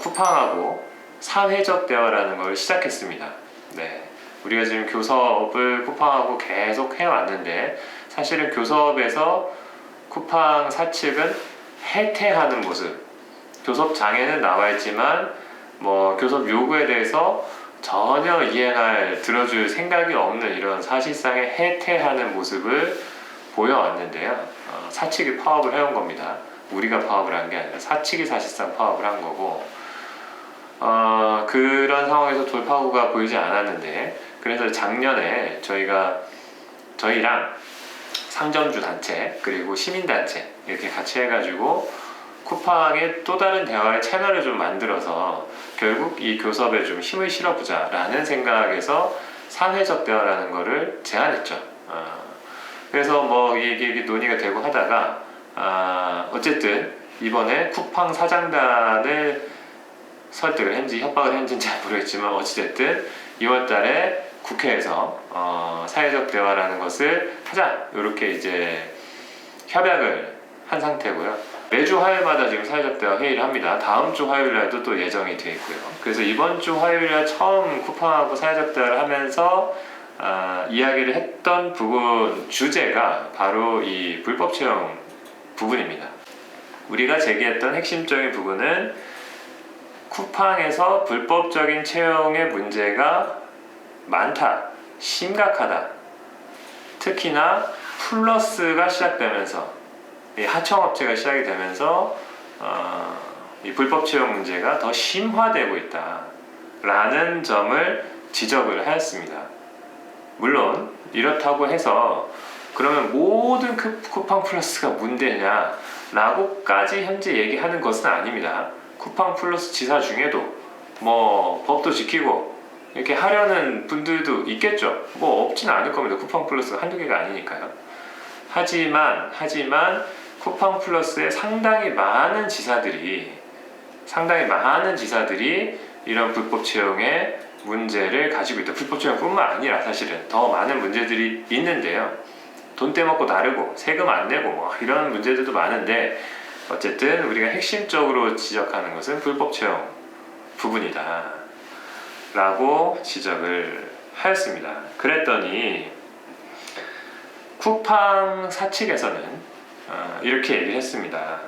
쿠팡하고 사회적 대화라는 걸 시작했습니다. 네, 우리가 지금 교섭을 쿠팡하고 계속 해왔는데 사실은 교섭에서 쿠팡 사측은 해태하는 모습, 교섭장에는 나와 있지만 교섭 요구에 대해서 전혀 들어줄 생각이 없는 이런 사실상의 해태하는 모습을 보여왔는데요. 사측이 파업을 해온 겁니다. 우리가 파업을 한 게 아니라 사측이 사실상 파업을 한 거고, 그런 상황에서 돌파구가 보이지 않았는데, 그래서 작년에 저희랑 상점주 단체 그리고 시민단체 이렇게 같이 해가지고 쿠팡의 또 다른 대화의 채널을 좀 만들어서 결국 이 교섭에 좀 힘을 실어보자 라는 생각에서 사회적 대화라는 거를 제안했죠. 그래서 이게 논의가 되고 하다가 어쨌든 이번에 쿠팡 사장단을 설득을 했는지 협박을 했는지는 잘 모르겠지만 어찌됐든 2월달에 국회에서 사회적 대화라는 것을 하자 이렇게 이제 협약을 한 상태고요. 매주 화요일마다 지금 사회적 대화 회의를 합니다. 다음 주 화요일날도 또 예정이 되어 있고요. 그래서 이번 주 화요일날 처음 쿠팡하고 사회적 대화를 하면서 이야기를 했던 부분 주제가 바로 이 불법 채용 부분입니다. 우리가 제기했던 핵심적인 부분은 쿠팡에서 불법적인 채용의 문제가 많다, 심각하다. 특히나 플러스가 시작되면서 이 하청업체가 시작이 되면서 이 불법 채용 문제가 더 심화되고 있다 라는 점을 지적을 하였습니다. 물론 이렇다고 해서 그러면 모든 쿠팡 플러스가 문제냐 라고까지 현재 얘기하는 것은 아닙니다. 쿠팡 플러스 지사 중에도 법도 지키고 이렇게 하려는 분들도 있겠죠. 없진 않을 겁니다. 쿠팡 플러스가 한두 개가 아니니까요. 하지만 쿠팡 플러스에 상당히 많은 지사들이 이런 불법 채용의 문제를 가지고 있다. 불법 채용뿐만 아니라 사실은 더 많은 문제들이 있는데요. 돈 떼먹고 나르고 세금 안 내고 이런 문제들도 많은데 어쨌든 우리가 핵심적으로 지적하는 것은 불법 채용 부분이다 라고 지적을 하였습니다. 그랬더니 쿠팡 사측에서는 이렇게 얘기를 했습니다.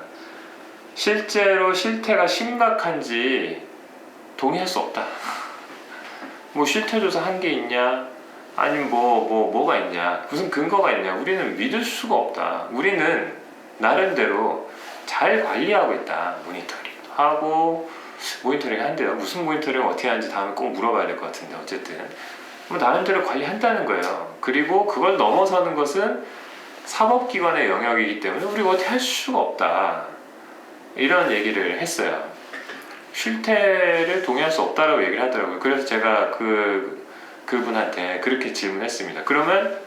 실제로 실태가 심각한지 동의할 수 없다. 실태조사 한 게 있냐? 아니면 뭐가 있냐? 무슨 근거가 있냐? 우리는 믿을 수가 없다. 우리는 나름대로 잘 관리하고 있다. 모니터링도 하고 모니터링 한대요. 무슨 모니터링 어떻게 하는지 다음에 꼭 물어봐야 될 것 같은데 어쨌든 나름대로 관리한다는 거예요. 그리고 그걸 넘어서는 것은 사법기관의 영역이기 때문에 우리가 어떻게 할 수가 없다. 이런 얘기를 했어요. 실태를 동의할 수 없다라고 얘기를 하더라고요. 그래서 제가 그분한테 그렇게 질문했습니다. 그러면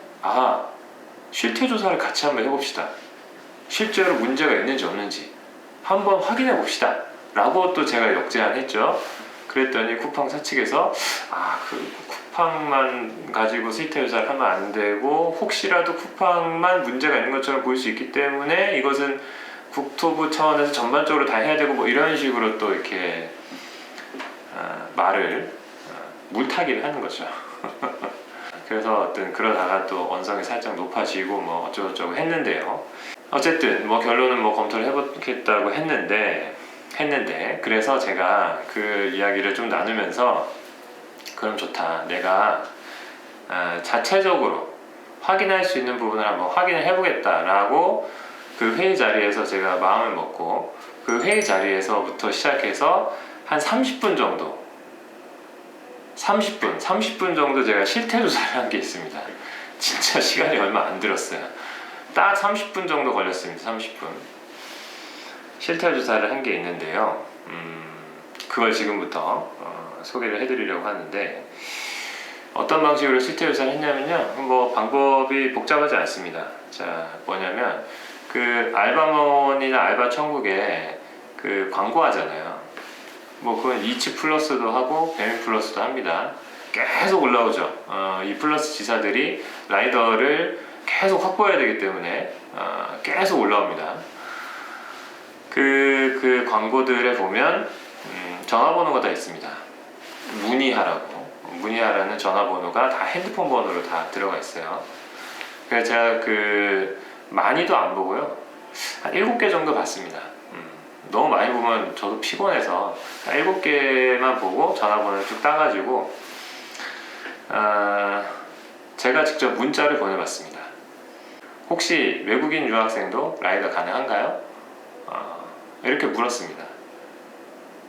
실태 조사를 같이 한번 해봅시다. 실제로 문제가 있는지 없는지 한번 확인해 봅시다 라고 또 제가 역제안했죠. 그랬더니 쿠팡 사측에서 쿠팡만 가지고 실태 조사를 하면 안 되고 혹시라도 쿠팡만 문제가 있는 것처럼 보일 수 있기 때문에 이것은 국토부 차원에서 전반적으로 다 해야 되고 이런 식으로 또 이렇게 말을 물타기를 하는 거죠. 그래서 그러다가 또 언성이 살짝 높아지고 어쩌고저쩌고 했는데요. 어쨌든 결론은 검토를 해보겠다고 했는데 그래서 제가 그 이야기를 좀 나누면서 그럼 좋다. 내가 자체적으로 확인할 수 있는 부분을 한번 확인을 해보겠다라고 그 회의 자리에서 제가 마음을 먹고 그 회의 자리에서부터 시작해서 한 30분 정도 제가 실태 조사를 한 게 있습니다. 진짜 시간이 얼마 안 들었어요. 딱 30분 정도 걸렸습니다. 30분 실태 조사를 한 게 있는데요. 그걸 지금부터 소개를 해드리려고 하는데 어떤 방식으로 실태 조사를 했냐면요. 방법이 복잡하지 않습니다. 자, 뭐냐면 그 알바몬이나 알바 천국에 그 광고하잖아요. 그건 이치 플러스도 하고 배민 플러스도 합니다. 계속 올라오죠. 이 플러스 지사들이 라이더를 계속 확보해야 되기 때문에 계속 올라옵니다. 그 광고들에 보면 전화번호가 다 있습니다. 문의하라는 전화번호가 다 핸드폰 번호로 다 들어가 있어요. 그래서 제가 많이도 안 보고요. 한 7개 정도 봤습니다. 너무 많이 보면 저도 피곤해서 한 7개만 보고 전화번호를 쭉 따가지고 제가 직접 문자를 보내봤습니다. 혹시 외국인 유학생도 라이더 가능한가요? 이렇게 물었습니다.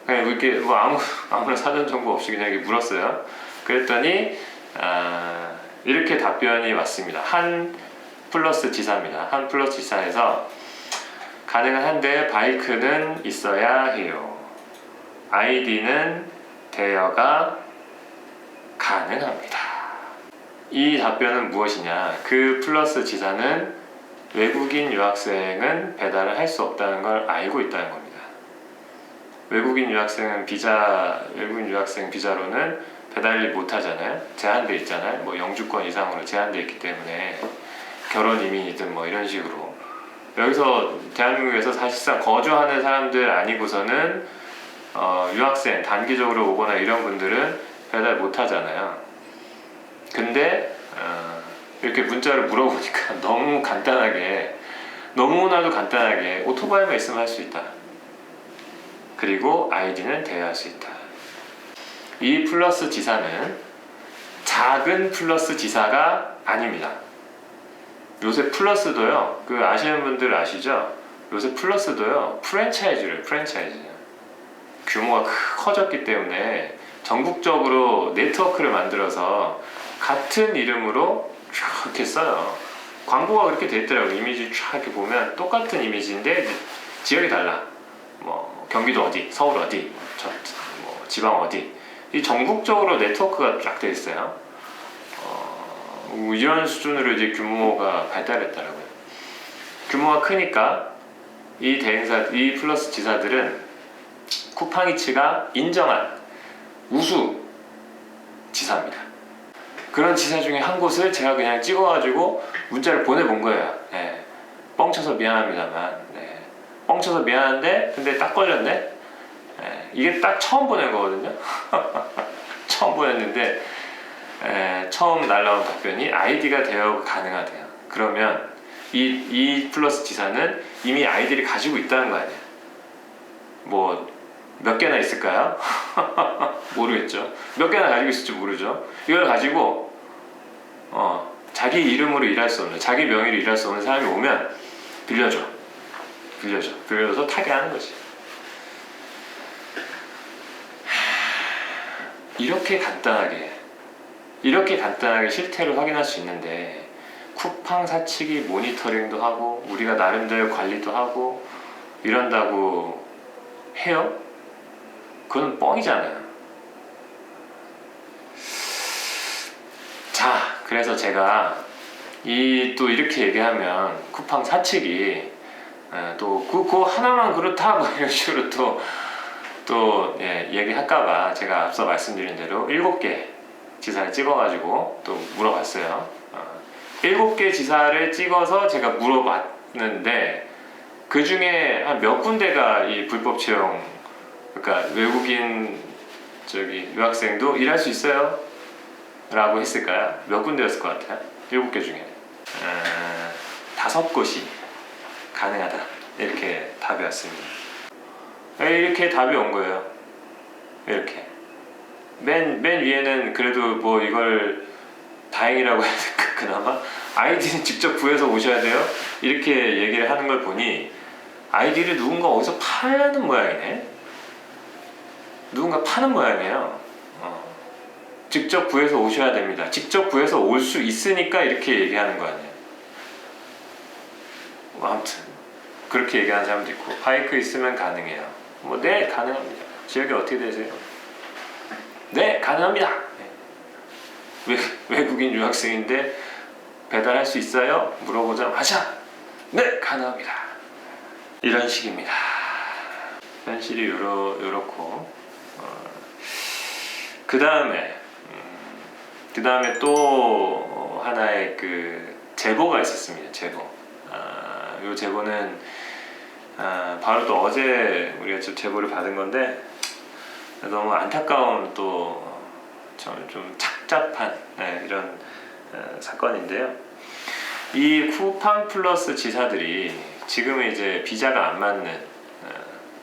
그냥 이렇게 뭐 아무런 사전 정보 없이 그냥 이렇게 물었어요. 그랬더니 이렇게 답변이 왔습니다. 한 플러스 지사입니다. 한 플러스 지사에서 가능은 한데 바이크는 있어야 해요. 아이디는 대여가 가능합니다. 이 답변은 무엇이냐? 그 플러스 지사는 외국인 유학생은 배달을 할 수 없다는 걸 알고 있다는 겁니다. 외국인 유학생 비자로는 배달을 못 하잖아요. 제한돼 있잖아요. 뭐 영주권 이상으로 제한돼 있기 때문에 결혼 이민이든 뭐 이런 식으로 여기서 대한민국에서 사실상 거주하는 사람들 아니고서는 유학생 단기적으로 오거나 이런 분들은 배달 못 하잖아요. 근데 이렇게 문자를 물어보니까 너무나도 간단하게 오토바이만 있으면 할 수 있다. 그리고 아이디는 대여할 수 있다. 이 플러스 지사는 작은 플러스 지사가 아닙니다. 요새 플러스도요, 아시는 분들 아시죠? 요새 플러스도요, 프랜차이즈. 규모가 커졌기 때문에 전국적으로 네트워크를 만들어서 같은 이름으로 쫙 이렇게 써요. 광고가 그렇게 돼 있더라고요. 이미지 쫙 이렇게 보면 똑같은 이미지인데 지역이 달라. 뭐 경기도 어디, 서울 어디, 뭐 지방 어디. 이 전국적으로 네트워크가 쫙 돼 있어요. 이런 수준으로 이제 규모가 발달했더라고요. 규모가 크니까 이 플러스 지사들은 쿠팡이츠가 인정한 우수 지사입니다. 그런 지사 중에 한 곳을 제가 그냥 찍어가지고 문자를 보내본 거예요. 네. 뻥쳐서 미안합니다만, 네. 뻥쳐서 미안한데 근데 딱 걸렸네. 네. 이게 딱 처음 보낸 거거든요. 처음 보냈는데 처음 날라온 답변이 아이디가 대여 가능하대요. 그러면 이 플러스 지사는 이미 아이디를 가지고 있다는 거 아니에요. 뭐 몇 개나 있을까요? 모르겠죠. 몇 개나 가지고 있을지 모르죠. 이걸 가지고 자기 이름으로 일할 수 없는, 자기 명의로 일할 수 없는 사람이 오면 빌려줘서 타게 하는 거지. 이렇게 간단하게 실태를 확인할 수 있는데 쿠팡 사측이 모니터링도 하고 우리가 나름대로 관리도 하고 이런다고 해요? 그건 뻥이잖아요. 자, 그래서 제가 또 이렇게 얘기하면 쿠팡 사측이 또 그거 하나만 그렇다 뭐 이런 식으로 또 얘기할까봐 제가 앞서 말씀드린 대로 7개 지사를 찍어가지고 또 물어봤어요. 7개 지사를 찍어서 제가 물어봤는데 그 중에 한 몇 군데가 이 불법 채용, 그러니까 외국인 유학생도 일할 수 있어요? 라고 했을까요? 몇 군데였을 것 같아요? 7개 중에 5곳이 가능하다, 이렇게 답이 왔습니다. 이렇게 답이 온 거예요. 이렇게 맨 위에는 그래도 뭐 이걸 다행이라고 해야 될까, 그나마 아이디는 직접 구해서 오셔야 돼요, 이렇게 얘기를 하는 걸 보니 아이디를 누군가 어디서 팔려는 모양이네. 누군가 파는 모양이에요. 직접 구해서 오셔야 됩니다. 직접 구해서 올 수 있으니까 이렇게 얘기하는 거 아니에요. 아무튼 그렇게 얘기하는 사람도 있고, 바이크 있으면 가능해요. 네, 가능합니다. 지역이 어떻게 되세요? 네, 가능합니다. 외국인 유학생인데 배달할 수 있어요? 물어보자마자 네, 가능합니다. 이런 식입니다. 현실이 요렇고 그 다음에 또 하나의 제보가 있었습니다. 이 제보는 바로 또 어제 우리가 좀 제보를 받은 건데 너무 안타까운 또 좀 착잡한 이런 사건인데요. 이 쿠팡 플러스 지사들이 지금은 이제 비자가 안 맞는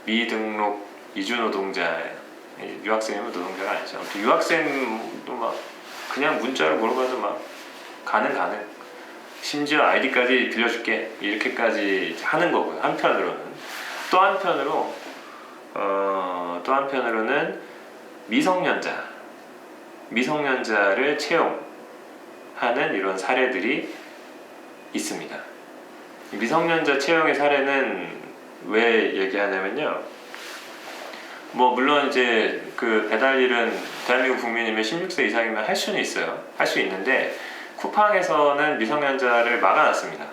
미등록 이주 노동자, 유학생이면 노동자가 아니죠. 유학생도 막 그냥 문자로 물어봐도 막 가능. 심지어 아이디까지 빌려줄게 이렇게까지 하는 거고요. 또 한편으로는 미성년자를 채용하는 이런 사례들이 있습니다. 미성년자 채용의 사례는 왜 얘기하냐면요. 뭐 물론 이제 그 배달일은 대한민국 국민이면 16세 이상이면 할 수는 있어요. 할 수 있는데 쿠팡에서는 미성년자를 막아놨습니다.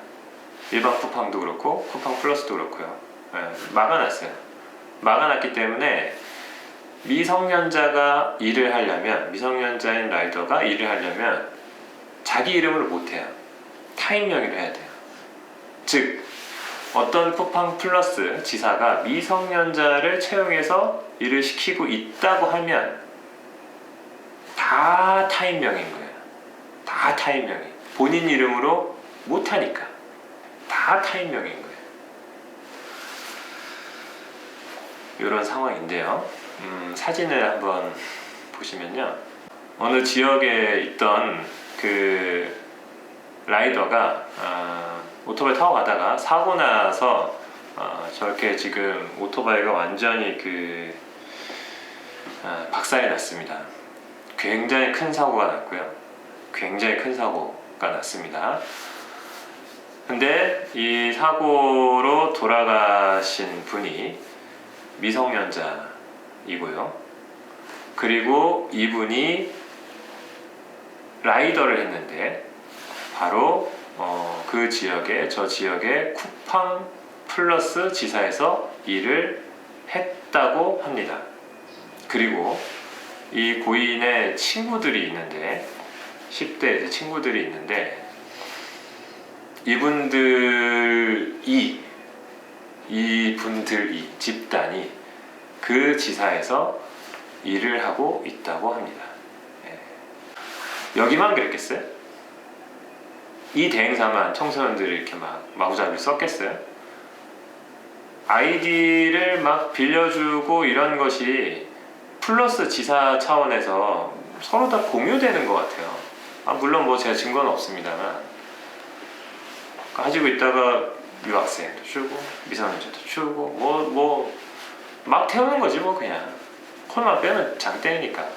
일반 쿠팡도 그렇고 쿠팡 플러스도 그렇고요. 막아놨어요. 막아놨기 때문에 미성년자인 라이더가 일을 하려면 자기 이름으로 못해요. 타인 명의로 해야 돼요. 즉 어떤 쿠팡 플러스 지사가 미성년자를 채용해서 일을 시키고 있다고 하면 다 타인 명의인 거예요. 다 타인 명의. 본인 이름으로 못하니까 다 타인 명의인 거예요. 이런 상황인데요. 사진을 한번 보시면요. 어느 지역에 있던 그 라이더가 오토바이 타고 가다가 사고 나서 저렇게 지금 오토바이가 완전히 박살이 났습니다. 굉장히 큰 사고가 났습니다. 근데 이 사고로 돌아가신 분이 미성년자이고요. 그리고 이분이 라이더를 했는데 바로 저 지역의 쿠팡 플러스 지사에서 일을 했다고 합니다. 그리고 이 고인의 친구들이 있는데 10대 친구들이 있는데 이분들이 집단이 그 지사에서 일을 하고 있다고 합니다. 여기만 그랬겠어요? 이 대행사만 청소년들이 이렇게 막 마구잡이 썼겠어요? 아이디를 막 빌려주고 이런 것이 플러스 지사 차원에서 서로 다 공유되는 것 같아요. 물론 뭐 제가 증거는 없습니다만 가지고 있다가 유학생도 주고 미성년자도 주고 막 태우는 거지 뭐 그냥 콜만 빼면 장땡이니까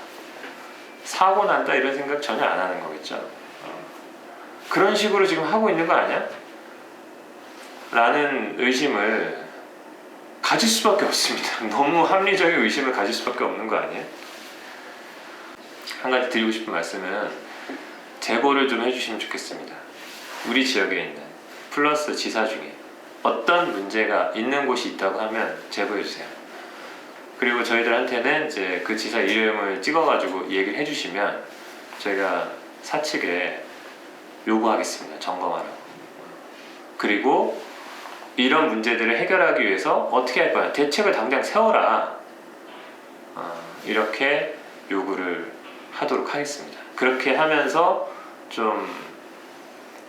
사고 난다 이런 생각 전혀 안 하는 거겠죠. 그런 식으로 지금 하고 있는 거 아니야? 라는 의심을 가질 수밖에 없습니다. 너무 합리적인 의심을 가질 수밖에 없는 거 아니에요? 한 가지 드리고 싶은 말씀은 제보를 좀 해주시면 좋겠습니다. 우리 지역에 있는 플러스 지사 중에 어떤 문제가 있는 곳이 있다고 하면 제보해주세요. 그리고 저희들한테는 이제 그 지사 이름을 찍어가지고 얘기를 해주시면 저희가 사측에 요구하겠습니다. 점검하라고. 그리고 이런 문제들을 해결하기 위해서 어떻게 할 거야? 대책을 당장 세워라. 이렇게 요구를 하도록 하겠습니다. 그렇게 하면서 좀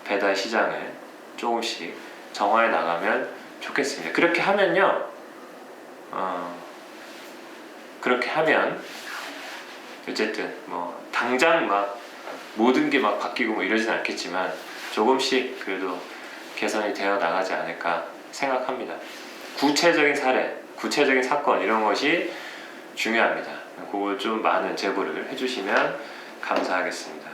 배달 시장을 조금씩 정화해 나가면 좋겠습니다. 그렇게 하면요, 그렇게 하면 어쨌든 뭐 당장 막 모든 게 막 바뀌고 뭐 이러진 않겠지만 조금씩 그래도 개선이 되어 나가지 않을까 생각합니다. 구체적인 사례, 구체적인 사건 이런 것이 중요합니다. 그걸 좀 많은 제보를 해주시면 감사하겠습니다.